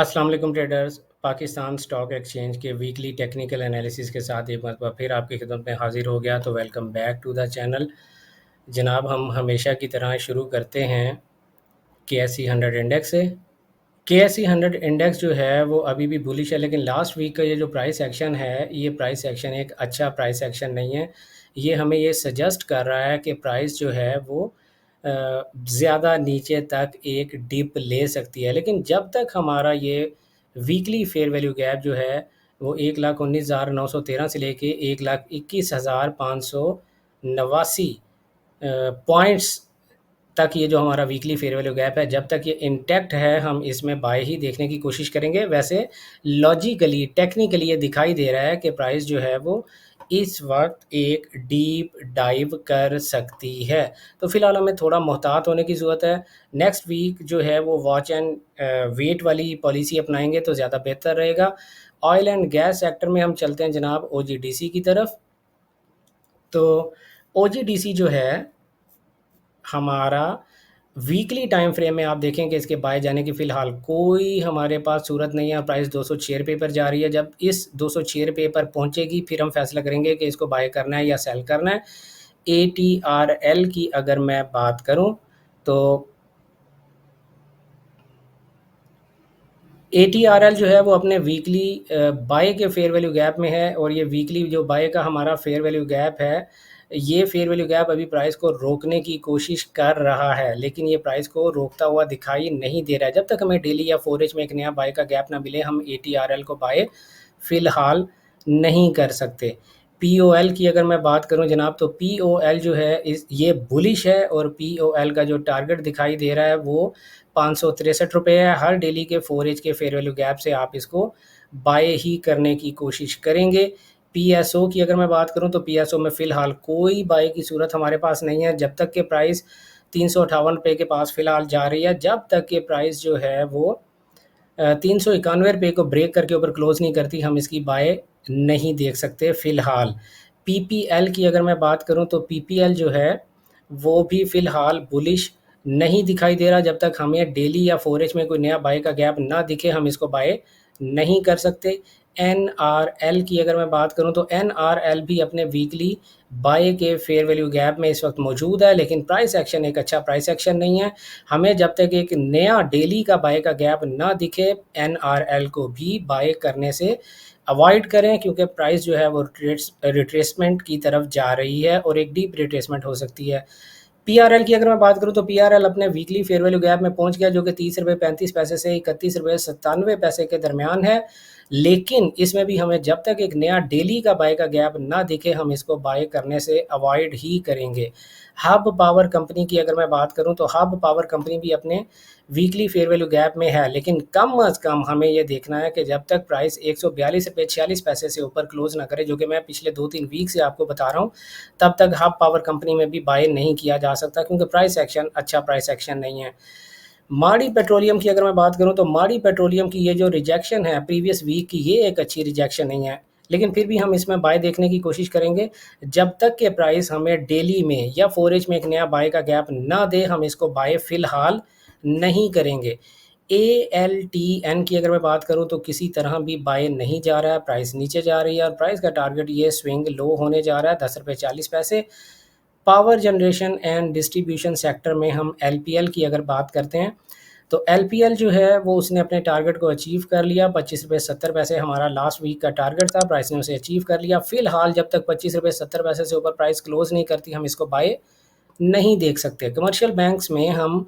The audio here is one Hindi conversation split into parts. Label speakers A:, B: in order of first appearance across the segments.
A: अस्सलाम वालेकुम ट्रेडर्स। पाकिस्तान स्टॉक एक्सचेंज के वीकली टेक्निकल एनालिसिस के साथ एक मरतबा फिर आपकी खिदमत में हाजिर हो गया। तो welcome back to the channel. जनाब, हम हमेशा की तरह शुरू करते हैं KSE 100 इंडेक्स से। KSE 100 इंडेक्स जो है वो अभी भी बुलिश है, लेकिन लास्ट वीक का ये जो प्राइस एक्शन है, ये प्राइस एक्शन एक अच्छा प्राइस एक्शन नहीं है। ये हमें ये सजेस्ट कर रहा है कि प्राइस जो है वो ज़्यादा नीचे तक एक डिप ले सकती है, लेकिन जब तक हमारा ये वीकली फेयर वैल्यू गैप जो है वो 1,19,913 से लेके 1,21,589 पॉइंट्स तक, ये जो हमारा वीकली फेयर वैल्यू गैप है, जब तक ये इंटैक्ट है हम इसमें बाय ही देखने की कोशिश करेंगे। वैसे लॉजिकली टेक्निकली ये दिखाई दे रहा है कि प्राइस जो है वो इस वक्त एक डीप डाइव कर सकती है। तो फिलहाल हमें थोड़ा मोहतात होने की ज़रूरत है। नेक्स्ट वीक जो है वो वॉच एंड वेट वाली पॉलिसी अपनाएंगे तो ज़्यादा बेहतर रहेगा। ऑयल एंड गैस सेक्टर में हम चलते हैं जनाब OGDC की तरफ। तो OGDC जो है हमारा वीकली टाइम फ्रेम में आप देखें कि इसके बाय जाने की फ़िलहाल कोई हमारे पास सूरत नहीं है। प्राइस 206 रुपये पर जा रही है। जब इस 206 रुपये पर पहुंचेगी फिर हम फैसला करेंगे कि इसको बाय करना है या सेल करना है। ATRL की अगर मैं बात करूं तो ATRL जो है वो अपने वीकली बाय के फेयर वैल्यू गैप में है, और ये वीकली जो बाय का हमारा फेयर वैल्यू गैप है, ये फेयर वैल्यू गैप अभी प्राइस को रोकने की कोशिश कर रहा है, लेकिन ये प्राइस को रोकता हुआ दिखाई नहीं दे रहा है। जब तक हमें डेली या 4H में एक नया बाय का गैप ना मिले, हम ATRL को बाय फ़िलहाल नहीं कर सकते। POL की अगर मैं बात करूं जनाब, तो POL जो है इस ये बुलिश है, और POL का जो टारगेट दिखाई दे रहा है वो 563 रुपये है। हर डेली के 4H के फेयर वैल्यू गैप से आप इसको बाय ही करने की कोशिश करेंगे। PSO की अगर मैं बात करूं तो PSO में फ़िलहाल कोई बाय की सूरत हमारे पास नहीं है। जब तक के प्राइस 358 रुपये के पास फ़िलहाल जा रही है, जब तक के प्राइस जो है वो 391 रुपये को ब्रेक करके ऊपर क्लोज नहीं करती, हम इसकी बाय नहीं देख सकते फ़िलहाल। PPL की अगर मैं बात करूं तो PPL जो है वो भी फ़िलहाल बुलिश नहीं दिखाई दे रहा। जब तक हमें डेली या 4H में कोई नया बाय का गैप ना दिखे, हम इसको बाय नहीं कर सकते। NRL की अगर मैं बात करूं तो NRL भी अपने वीकली बाय के फेयर वैल्यू गैप में इस वक्त मौजूद है, लेकिन प्राइस एक्शन एक अच्छा प्राइस एक्शन नहीं है। हमें जब तक एक नया डेली का बाय का गैप ना दिखे, NRL को भी बाय करने से अवॉइड करें, क्योंकि प्राइस जो है वो रिट्रेसमेंट की तरफ जा रही है और एक डीप रिट्रेसमेंट हो सकती है। PRL की अगर मैं बात करूं तो PRL अपने वीकली फेयर वैल्यू गैप में पहुंच गया, जो कि 30 रुपये 35 पैसे से 31 रुपये 97 पैसे के दरमियान है। लेकिन इसमें भी हमें जब तक एक नया डेली का बाय का गैप ना दिखे, हम इसको बाय करने से अवॉइड ही करेंगे। हब पावर कंपनी की अगर मैं बात करूं तो हब पावर कंपनी भी अपने वीकली फेयर वैल्यू गैप में है, लेकिन कम अज़ कम हमें यह देखना है कि जब तक प्राइस 142 रुपये 46 पैसे से ऊपर क्लोज ना करे, जो कि मैं पिछले 2-3 वीक से आपको बता रहा हूं, तब तक हब पावर कंपनी में भी बाय नहीं किया जा सकता, क्योंकि प्राइस एक्शन अच्छा प्राइस एक्शन नहीं है। माड़ी पेट्रोलियम की अगर मैं बात करूं तो माड़ी पेट्रोलियम की ये जो रिजेक्शन है प्रीवियस वीक की, ये एक अच्छी रिजेक्शन नहीं है, लेकिन फिर भी हम इसमें बाय देखने की कोशिश करेंगे। जब तक के प्राइस हमें डेली में या 4H में एक नया बाय का गैप ना दे, हम इसको बाय फ़िलहाल नहीं करेंगे। ALTN की अगर मैं बात करूं तो किसी तरह भी बाय नहीं जा रहा है, प्राइस नीचे जा रही है, और प्राइस का टारगेट ये स्विंग लो होने जा रहा है 10 रुपये 40 पैसे। Power generation and distribution sector में हम LPL की अगर बात करते हैं तो LPL जो है वो उसने अपने टारगेट को अचीव कर लिया। 25 रुपये 70 पैसे हमारा लास्ट वीक का टारगेट था, प्राइस ने उसे अचीव कर लिया। फिलहाल जब तक 25 रुपये 70 पैसे से ऊपर प्राइस क्लोज नहीं करती, हम इसको बाय नहीं देख सकते। कमर्शियल बैंक्स में हम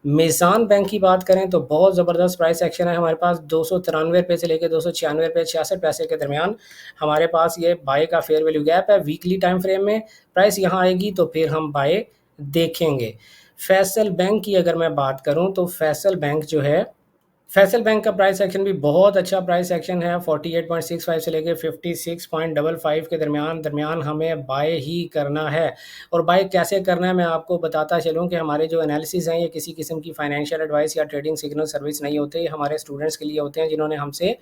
A: मेज़ान बैंक की बात करें तो बहुत ज़बरदस्त प्राइस एक्शन है हमारे पास। 293 रुपये से लेकर 296 रुपये 66 पैसे के दरमियान हमारे पास ये बाय का फेयर वैल्यू गैप है। वीकली टाइम फ्रेम में प्राइस यहाँ आएगी तो फिर हम बाय देखेंगे। फैसल बैंक की अगर मैं बात करूं तो फैसल बैंक का प्राइस एक्शन भी बहुत अच्छा प्राइस एक्शन है। 48.65 से लेके 56.55 के दरमियान हमें बाय ही करना है। और बाय कैसे करना है मैं आपको बताता चलूँ कि हमारे जो एनालिसिस हैं ये किसी किस्म की फाइनेंशियल एडवाइस या ट्रेडिंग सिग्नल सर्विस नहीं होते, ये हमारे स्टूडेंट्स के लिए होते हैं जिन्होंने हमसे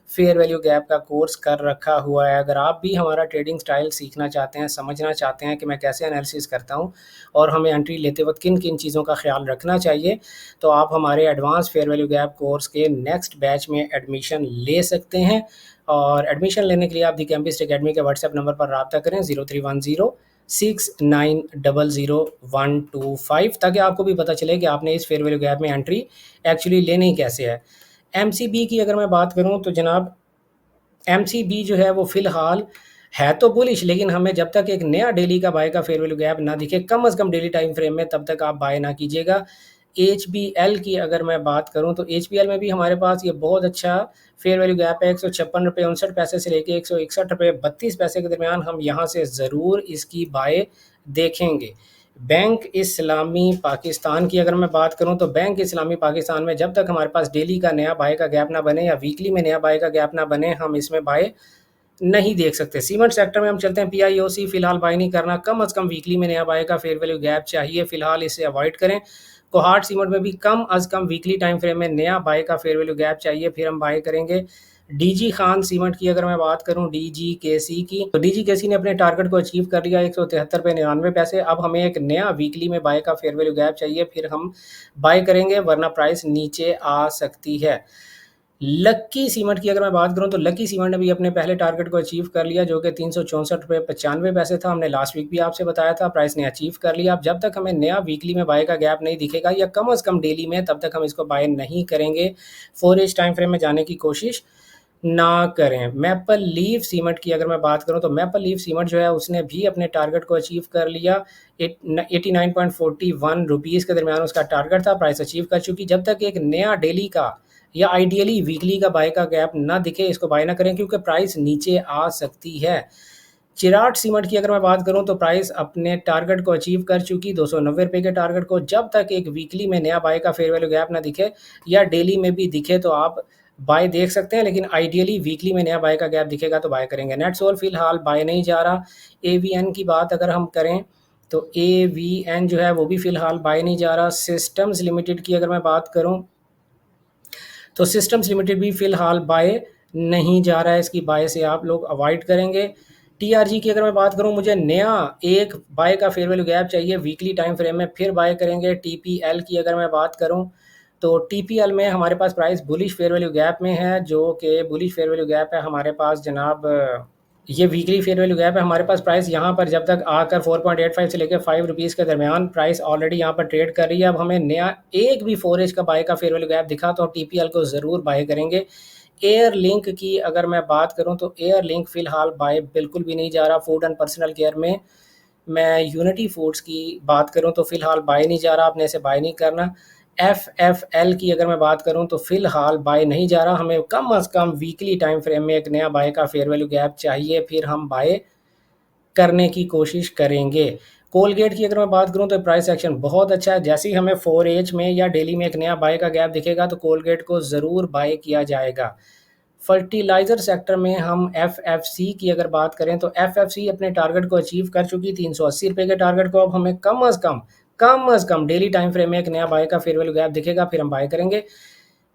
A: फेयर वैल्यू गैप का कोर्स कर रखा हुआ है। अगर आप भी हमारा ट्रेडिंग स्टाइल सीखना चाहते हैं, समझना चाहते हैं कि मैं कैसे एनालिसिस करता हूँ और हमें एंट्री लेते वक्त किन किन चीज़ों का ख्याल रखना चाहिए, तो आप हमारे advance fair value gap course के नेक्स्ट बैच में एडमिशन ले सकते हैं। और एडमिशन लेने के लिए आप दी कैंपिस्ट एकेडमी के व्हाट्सएप नंबर पर रब्ता करें 031069000125, ताकि आपको भी पता चले कि आपने इस फेयर वैल्यू गैप में एंट्री एक्चुअली लेनी कैसे है। एमसीबी की अगर मैं बात करूं तो जनाब एमसीबी जो है वो फ़िलहाल है तो बुलिश, लेकिन हमें जब तक एक नया डेली का बाय का फेयर वैल्यू गैप ना दिखे, कम से कम डेली टाइम फ्रेम में, तब तक आप बाय ना कीजिएगा। एचबीएल की अगर मैं बात करूं तो एचबीएल में भी हमारे पास ये बहुत अच्छा फेयर वैल्यू गैप है। 156 रुपये 59 पैसे से लेके 161 रुपये 32 पैसे के दरमियान हम यहाँ से ज़रूर इसकी बाय देखेंगे। बैंक इस्लामी पाकिस्तान की अगर मैं बात करूं तो बैंक इस्लामी पाकिस्तान में जब तक हमारे पास डेली का नया बाय का गैप ना बने या वीकली में नया बाय का गैप ना बने, हम इसमें बाय नहीं देख सकते। सीमेंट सेक्टर में हम चलते हैं, पीआईओसी फिलहाल बाय नहीं करना, कम से कम वीकली में नया बाय का फेयर वैल्यू गैप चाहिए, फिलहाल इसे अवॉइड करें। कोहाट सीमेंट में भी कम अज कम वीकली टाइम फ्रेम में नया बाय का फेयर वैल्यू गैप चाहिए, फिर हम बाय करेंगे। डीजी खान सीमेंट की अगर मैं बात करूं, डीजी केसी की, तो डीजी केसी ने अपने टारगेट को अचीव कर लिया 173 रुपये 99 पैसे। अब हमें एक नया वीकली में बाय का फेयर वैल्यू गैप चाहिए, फिर हम बाय करेंगे, वरना प्राइस नीचे आ सकती है। लक्की सीमेंट की अगर मैं बात करूं तो लक्की सीमेंट ने भी अपने पहले टारगेट को अचीव कर लिया, जो कि 364 रुपये 95 पैसे था। हमने लास्ट वीक भी आपसे बताया था, प्राइस ने अचीव कर लिया। अब जब तक हमें नया वीकली में बाय का गैप नहीं दिखेगा या कम से कम डेली में, तब तक हम इसको बाय नहीं करेंगे। 4 टाइम फ्रेम में जाने की कोशिश ना करें। मैपल लीफ सीमेंट की अगर मैं बात करूं तो मैपल लीफ सीमेंट जो है उसने भी अपने टारगेट को अचीव कर लिया। 89.41 रुपीज़ के दरमियान उसका टारगेट था, प्राइस अचीव कर चुकी। जब तक एक नया डेली का या आइडियली वीकली का बाय का गैप ना दिखे, इसको बाय ना करें, क्योंकि प्राइस नीचे आ सकती है। चिराट सीमेंट की अगर मैं बात करूं तो प्राइस अपने टारगेट को अचीव कर चुकी 290 रुपये के टारगेट को। जब तक एक वीकली में नया बाय का फेयर वैल्यू गैप ना दिखे या डेली में भी दिखे तो आप बाय देख सकते हैं, लेकिन आइडियली वीकली में नया बाय का गैप दिखेगा तो बाय करेंगे। नेटसोल फिलहाल बाय नहीं जा रहा। एवीएन की बात अगर हम करें तो एवीएन जो है वो भी फिलहाल बाय नहीं जा रहा। सिस्टम्स लिमिटेड की अगर मैं बात करूं तो सिस्टम्स लिमिटेड भी फिलहाल बाय नहीं जा रहा है, इसकी बाय से आप लोग अवॉइड करेंगे। टीआरजी की अगर मैं बात करूं, मुझे नया एक बाय का फेयर वैल्यू गैप चाहिए वीकली टाइम फ्रेम में, फिर बाय करेंगे। टीपीएल की अगर मैं बात करूं तो टीपीएल में हमारे पास price bullish fair value gap में है, जो कि बुलिश फेयर वैल्यू गैप है हमारे पास जनाब, ये वीकली फेयर वैल्यू गैप है हमारे पास। प्राइस यहाँ पर जब तक आकर 4.85 से लेकर 5 रुपीज़ के दरमियान प्राइस ऑलरेडी यहाँ पर ट्रेड कर रही है। अब हमें नया एक भी 4 का बाय का फेयर वैल्यू गैप दिखा तो टीपीएल को ज़रूर बाय करेंगे। एयर लिंक की अगर मैं बात करूं तो एयर लिंक फ़िलहाल बाय बिल्कुल भी नहीं जा रहा। फूड एंड पर्सनल केयर में मैं यूनिटी फूड्स की बात करूं तो फ़िलहाल बाय नहीं जा रहा, आपने इसे बाय नहीं करना। एफएफएल की अगर मैं बात करूं तो फ़िलहाल बाय नहीं जा रहा, हमें कम से कम वीकली टाइम फ्रेम में एक नया बाय का फेयर वैल्यू गैप चाहिए, फिर हम बाय करने की कोशिश करेंगे। कोलगेट की अगर मैं बात करूं तो प्राइस एक्शन बहुत अच्छा है। जैसे ही हमें 4H में या डेली में एक नया बाय का गैप दिखेगा तो कोलगेट को ज़रूर बाय किया जाएगा। फर्टिलाइज़र सेक्टर में हम एफएफसी की अगर बात करें तो एफएफसी अपने टारगेट को अचीव कर चुकी 380 रुपये के टारगेट को। अब हमें कम से कम डेली टाइम फ्रेम में एक नया बाय का फेयर वैल्यू गैप दिखेगा, फिर हम बाय करेंगे।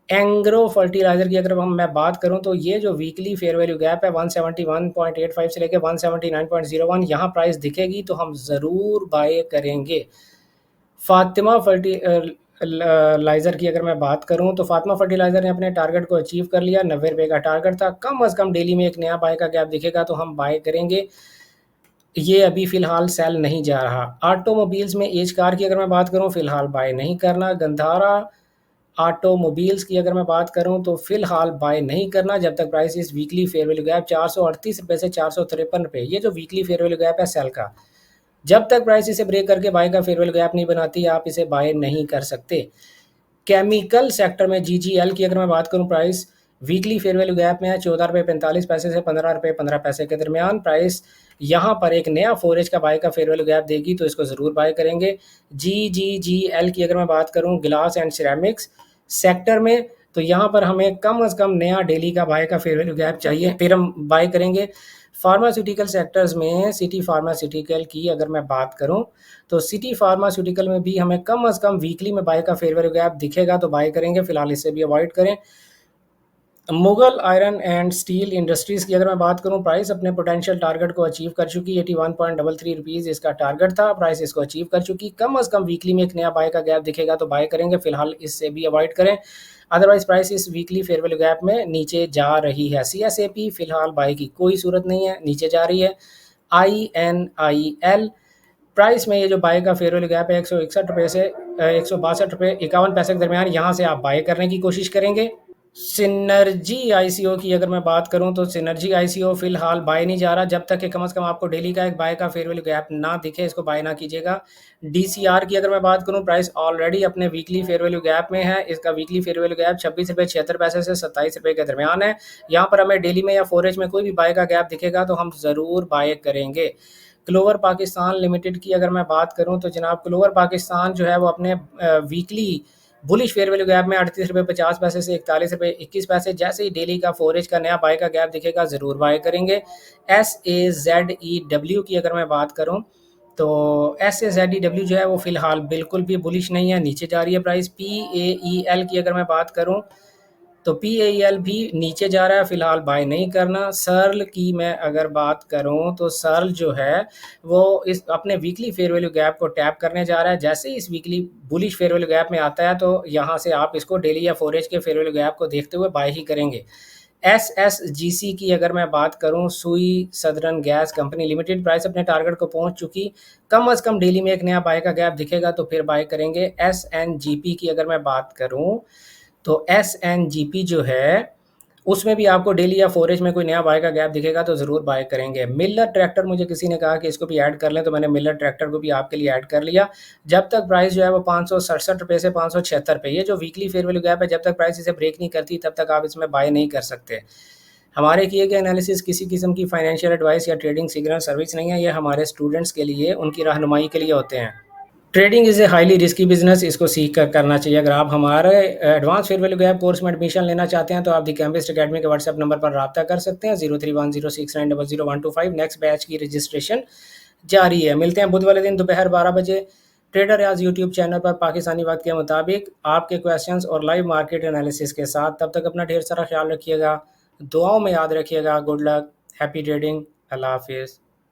A: एंग्रो फर्टिलाइज़र की अगर मैं बात करूं तो ये जो वीकली फेयर वैल्यू गैप है 171.85 से लेकर 179.01, यहाँ प्राइस दिखेगी तो हम ज़रूर बाय करेंगे। फातिमा फर्टिलाइज़र की अगर मैं बात करूं तो फातिमा फर्टिलाइज़र ने अपने टारगेट को अचीव कर लिया, 90 रुपये का टारगेट था। कम से कम डेली में एक नया बाय का गैप दिखेगा तो हम बाय करेंगे, ये अभी फ़िलहाल सेल नहीं जा रहा। ऑटोमोबाइल्स में एज कार की अगर मैं बात करूं फ़िलहाल बाय नहीं करना। गंधारा ऑटोमोबाइल्स की अगर मैं बात करूं तो फ़िलहाल बाय नहीं करना जब तक प्राइस इस वीकली फेयर वैल्यू गैप 438 रुपये से 453 रुपये, ये जो वीकली फेयर वैल्यू गैप है सेल का, जब तक प्राइस इसे ब्रेक करके बाय का फेयर वैल्यू गैप नहीं बनाती, आप इसे बाय नहीं कर सकते। केमिकल सेक्टर में जीजीएल की अगर मैं बात करूं, price weekly fair value gap में है 14 रुपये 45 पैसे से 15 रुपये 15 पैसे के दरमियान। प्राइस यहाँ पर एक नया 4H का बाय का फेयर वैल्यू गैप देगी तो इसको ज़रूर बाय करेंगे। GGGL की अगर मैं बात करूँ, ग्लास एंड सिरेमिक्स सेक्टर में, तो यहाँ पर हमें कम से कम नया डेली का बाय का फेयर वैल्यू गैप चाहिए, फिर हम बाय करेंगे। फार्मास्यूटिकल सेक्टर्स में सिटी फार्मास्यूटिकल की अगर मैं बात करूं तो सिटी फार्मास्यूटिकल में भी हमें कम से कम वीकली में बाय का फेयर वैल्यू गैप दिखेगा तो बाय करेंगे, फिलहाल इसे भी अवॉइड करें। Mughal iron and steel industries की अगर मैं बात करूँ, प्राइस अपने पोटेंशियल टारगेट को अचीव कर चुकी, 81.33 रुपीज़ इसका टारगेट था, प्राइस इसको अचीव कर चुकी। कम से कम वीकली में एक नया बाय का गैप दिखेगा तो बाय करेंगे, फिलहाल इससे भी अवॉइड करें। अदरवाइज प्राइस इस वीकली फेयर वैल्यू गैप में नीचे जा रही है। CSAP फिलहाल बाय की कोई सूरत नहीं है, नीचे जा रही है। INIL प्राइस में ये जो बाय का फेयर वैल्यू गैप है 161 रुपये से 162 रुपये 51 पैसे के दरमियान, यहाँ से आप बाय करने की कोशिश करेंगे। सिनर्जी आईसीओ की अगर मैं बात करूं तो सिनर्जी आईसीओ फिलहाल बाय नहीं जा रहा, जब तक कि कम से कम आपको डेली का एक बाय का फेयर वैल्यू गैप ना दिखे इसको बाय ना कीजिएगा। डीसीआर की अगर मैं बात करूं, प्राइस ऑलरेडी अपने वीकली फेयर वैल्यू गैप में है, इसका वीकली फेयर वैल्यू गैप 26 रुपये 76 पैसे से 27 रुपये के दरमियान है। यहाँ पर हमें डेली में या फोरेज में कोई भी बाय का गैप दिखेगा तो हम ज़रूर बाय करेंगे। क्लोवर पाकिस्तान लिमिटेड की अगर मैं बात करूं तो जनाब क्लोवर पाकिस्तान जो है वो अपने weekly bullish fair value gap में 38 रुपये 50 पैसे से 41 रुपये 21 पैसे, जैसे ही डेली का फोरेज का नया बाय का गैप दिखेगा ज़रूर बाय करेंगे। SAZEW की अगर मैं बात करूं तो SAZEW जो है वो फिलहाल बिल्कुल भी बुलिश नहीं है, नीचे जा रही है प्राइस। PAEL की अगर मैं बात करूं तो PAEL भी नीचे जा रहा है, फिलहाल बाय नहीं करना। सर्ल की मैं अगर बात करूं तो सर्ल जो है वो इस अपने वीकली फेयर वैल्यू गैप को टैप करने जा रहा है, जैसे ही इस weekly bullish fair value gap में आता है तो यहाँ से आप इसको डेली या फोरेज के फेयर वैल्यू गैप को देखते हुए बाय ही करेंगे। SSGC की अगर मैं बात करूं, सुई southern gas company limited, price अपने टारगेट को पहुंच चुकी, कम से कम डेली में एक नया बाय का गैप दिखेगा तो फिर बाय करेंगे। SNGP की अगर मैं बात करूं तो SNGP जो है उसमें भी आपको डेली या फोरेज में कोई नया बाय का गैप दिखेगा तो ज़रूर बाय करेंगे। मिलर ट्रैक्टर, मुझे किसी ने कहा कि इसको भी ऐड कर लें तो मैंने मिलर ट्रैक्टर को भी आपके लिए ऐड कर लिया। जब तक प्राइस जो है वो 567 रुपये से 576 पे, ये जो वीकली फेयर वैल्यू गैप है, जब तक प्राइस इसे ब्रेक नहीं करती तब तक आप इसमें बाय नहीं कर सकते। हमारे किए गए एनालिसिस किसी किस्म की फाइनेंशियल एडवाइस या ट्रेडिंग सिग्नल सर्विस नहीं है, ये हमारे स्टूडेंट्स के लिए उनकी रहनुमाई के लिए होते हैं। Trading is a highly risky business, इसको सीख कर करना चाहिए। अगर आप हमारे advance fair value gap course में एडमिशन लेना चाहते हैं तो आप दी कैम्बिस्ट अकेडमी के व्हाट्सएप नंबर पर रब्ता कर सकते हैं 031069000125। नेक्स्ट बैच की रजिस्ट्रेशन जारी है। मिलते हैं बुध वाले दिन दोपहर 12 बजे ट्रेडर आज यूट्यूब चैनल पर पाकिस्तानी वक्त के मुताबिक आपके क्वेश्चंस और लाइव मार्केट एनालिसिस के साथ। तब तक अपना ढेर सारा ख्याल रखिएगा, दुआओं में याद रखिएगा। गुड लक, हैप्पी ट्रेडिंग, अल्लाह हाफिज़।